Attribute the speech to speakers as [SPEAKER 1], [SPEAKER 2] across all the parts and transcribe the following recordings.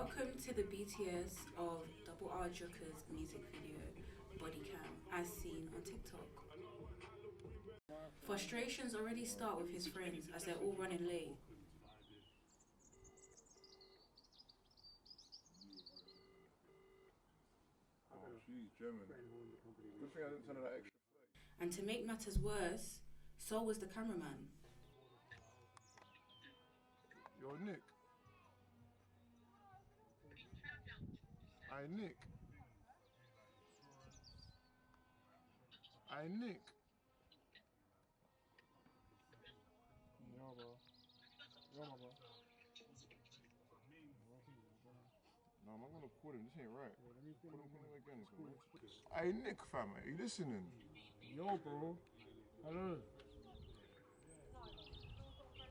[SPEAKER 1] Welcome to the BTS of Double R Jooka's music video, Bodycam, as seen on TikTok. Frustrations already start with his friends as they're all running late.
[SPEAKER 2] Oh, she's German. Good thing I didn't send her that extra 30.
[SPEAKER 1] And to make matters worse, so was the cameraman.
[SPEAKER 2] Yo, Nick. Aye, Nick. Aye, Nick. Yo, bro. Yo, my bro. No, I'm not gonna call him. This ain't right. Call him again. Aye, Nick, fam. Are you listening?
[SPEAKER 3] Yo, bro. Hello.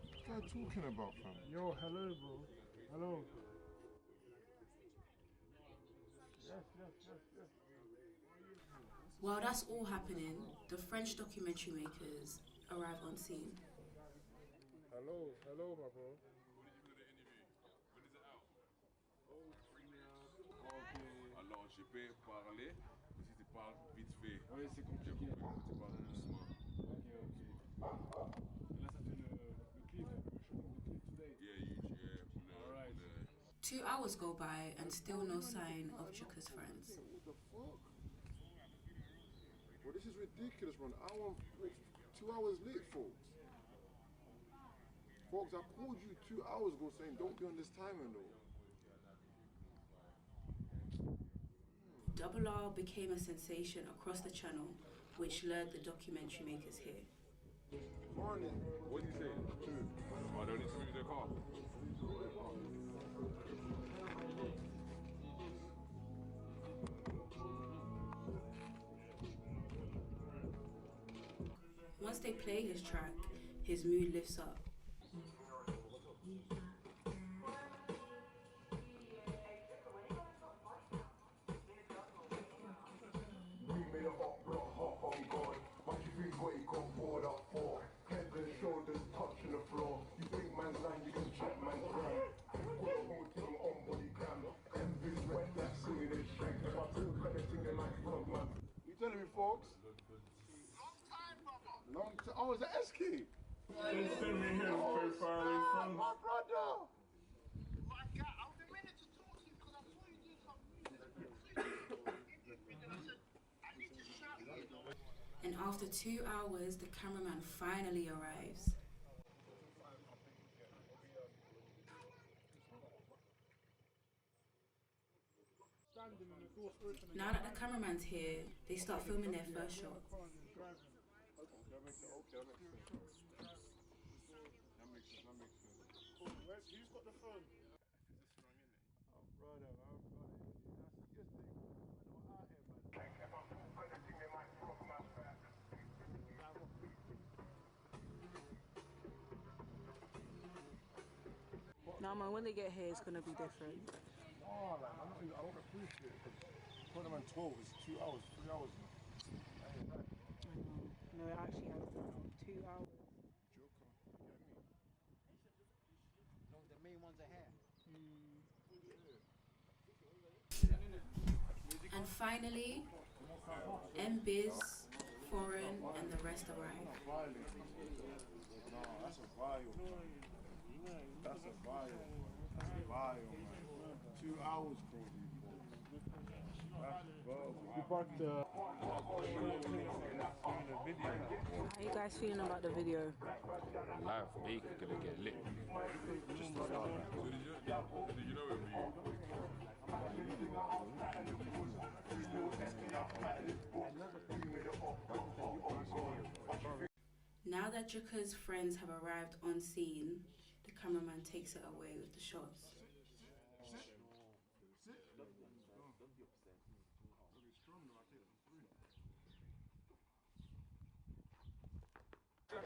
[SPEAKER 2] What's guy talking about, fam?
[SPEAKER 3] Yo, hello, bro. Hello. Yes.
[SPEAKER 1] While that's all happening, the French documentary makers arrive on scene.
[SPEAKER 3] Hello, my bro.
[SPEAKER 4] When is it out? Alors, je peux parler, mais si tu parles vite fait,
[SPEAKER 3] Oui, c'est compliqué.
[SPEAKER 4] tu parles doucement.
[SPEAKER 3] Ok. Là, ça fait le clip, le shooting the clip today.
[SPEAKER 4] Yeah,
[SPEAKER 3] Alright.
[SPEAKER 1] 2 hours go by and still no sign of Jooka's friends.
[SPEAKER 2] What the fuck? Well, this is ridiculous, man. 2 hours late, folks. Folks, I called you 2 hours ago saying don't be on this timing, though.
[SPEAKER 1] Double R became a sensation across the channel, which lured the documentary makers here.
[SPEAKER 2] Morning.
[SPEAKER 4] What did you say? Oh, they need to move their car.
[SPEAKER 1] Once they play his track, his mood lifts up.
[SPEAKER 5] Made a hot block, hot on God. What you think what you got bored up for? Head and shoulders touching the floor. You think man's lying, you can check man's gram. Put a whole thing on Bodycam. Envy's wet, that's singing this shank. If I feel kind of singing like frog man.
[SPEAKER 2] You telling me, folks?
[SPEAKER 6] Long time, brother.
[SPEAKER 2] Long time. Oh, is that SK?
[SPEAKER 3] Don't send me here, very far away from.
[SPEAKER 2] My brother.
[SPEAKER 6] My God, I was a minute to talk to you because I saw you doing some music. I said, I need to shout you, though.
[SPEAKER 1] And after 2 hours, the cameraman finally arrives. Now that the cameraman's here, they start filming their first shot.
[SPEAKER 2] That makes sense. That makes sense.
[SPEAKER 3] Who's got the phone?
[SPEAKER 2] Oh, brother, I've got it. That's yesterday. We're not out here, man.
[SPEAKER 5] If I feel kind of singing like frog man.
[SPEAKER 7] No man, when they get here it's gonna be different.
[SPEAKER 2] Oh, like, I don't appreciate it because tournament 12 is 2 hours, 3 hours now.
[SPEAKER 7] I know. No, it actually has been 2 hours.
[SPEAKER 2] Jooka, you get me?
[SPEAKER 8] No, the main ones are here.
[SPEAKER 1] And finally, M-Biz, Foreign, and the rest arrive.
[SPEAKER 2] No, that's a bio. That's a bio. That's a bio, man. 2 hours, bro. That's bro.
[SPEAKER 3] You brought the
[SPEAKER 7] How are you guys feeling about the video?
[SPEAKER 4] Live, Baker gonna get lit. Just to start. So did you know
[SPEAKER 1] Now that Jooka's friends have arrived on scene, the cameraman takes it away with the shots.
[SPEAKER 2] Sit. Don't be upset. I'll be strong though, I'll take it for free.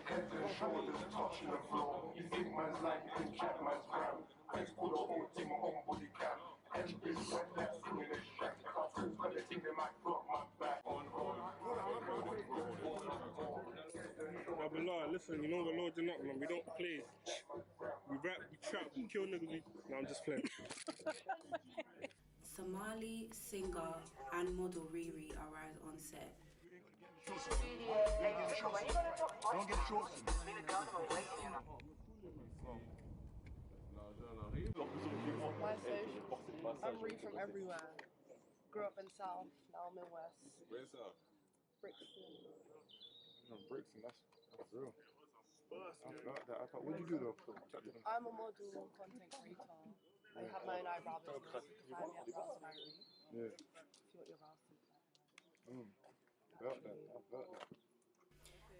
[SPEAKER 5] Head and shoulders touching the floor. You think man's lying, you can check man's gram. Let's put a whole thing on Bodycam. Envy's wet, that's singing this shank. If I feel kind of singing like frog man back.
[SPEAKER 3] Double R, listen, you know the Lord and that, man. We don't play. We rap, we trap, we kill niggas. No, I'm just playing.
[SPEAKER 1] Somali singer and model Riri arrived on set.
[SPEAKER 5] Don't get short.
[SPEAKER 9] My social. I'm Ree from everywhere. Grew up in South, now I'm in West.
[SPEAKER 4] Where's that?
[SPEAKER 9] Brixton.
[SPEAKER 2] Brixton, that's real. I forgot that. What do you do though?
[SPEAKER 9] I'm a model and content creator. I have my own eyebrow business. You can find me at Brows Diary.
[SPEAKER 2] Yeah.
[SPEAKER 9] If you want your brows to look
[SPEAKER 2] About that. About that.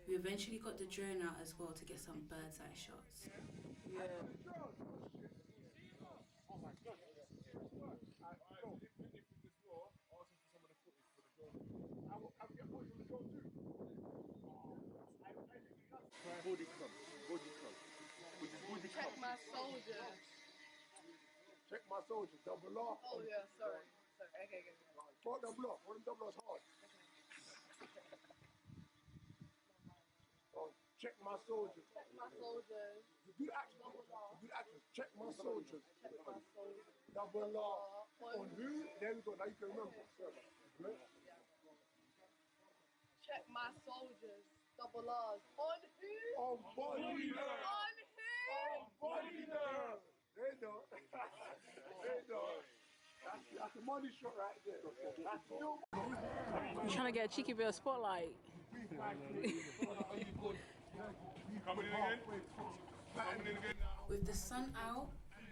[SPEAKER 1] We eventually got the drone out as well to get some bird's eye shots.
[SPEAKER 9] yeah. Check my soldier.
[SPEAKER 5] Check my soldiers, double off.
[SPEAKER 9] Oh yeah, sorry. Okay.
[SPEAKER 5] Fuck double off. What double off's hard. Oh, check my soldiers.
[SPEAKER 9] Check my soldiers.
[SPEAKER 5] Good action. Good action. Check my soldiers.
[SPEAKER 9] Check my soldiers.
[SPEAKER 5] Double off. On who? There we go. Now you can remember.
[SPEAKER 9] Check my soldiers. Double R's. On who?
[SPEAKER 5] On body nerve.
[SPEAKER 9] On who?
[SPEAKER 5] On body nerve. There you go. There you go. That's a money shot right there. That's still.
[SPEAKER 7] I'm trying to get a cheeky bit of spotlight.
[SPEAKER 3] Coming in again? Coming in again now.
[SPEAKER 1] With the sun out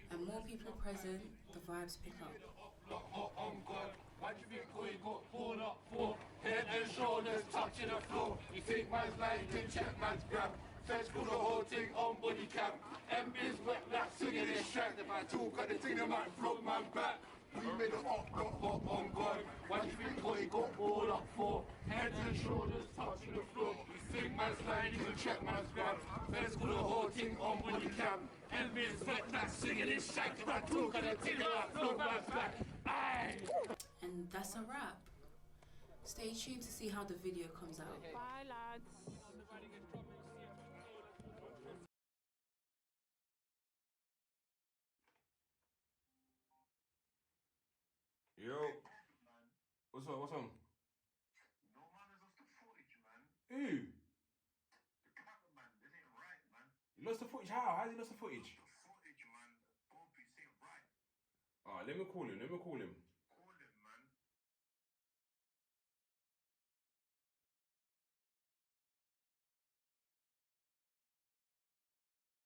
[SPEAKER 1] and more people present, the vibes pick up.
[SPEAKER 5] What you think we got pulled up for? Head and shoulders touching the floor. You think man's lying, can check man's grab. Feds call the whole thing on Bodycam. MB's wet like singing this track. If I talk at the thing, they might flop man back. We made it up, got hot on God. What you think we got pulled up for? Head and shoulders touching the floor. You think man's lying, you can check man's grab. Feds call the whole thing on Bodycam. MB's wet like singing this track. If I talk at the thing, they might flop man's back. Aye!
[SPEAKER 1] And that's a wrap. Stay tuned to see how the video comes out.
[SPEAKER 7] Bye, lads.
[SPEAKER 4] Yo. What's up? What's on?
[SPEAKER 6] No man has lost the footage, man.
[SPEAKER 4] Who?
[SPEAKER 6] The cameraman, this ain't right, man.
[SPEAKER 4] You lost the footage? How? How's he lost the footage?
[SPEAKER 6] The footage, man. Both ain't right.
[SPEAKER 4] Alright, let me call him.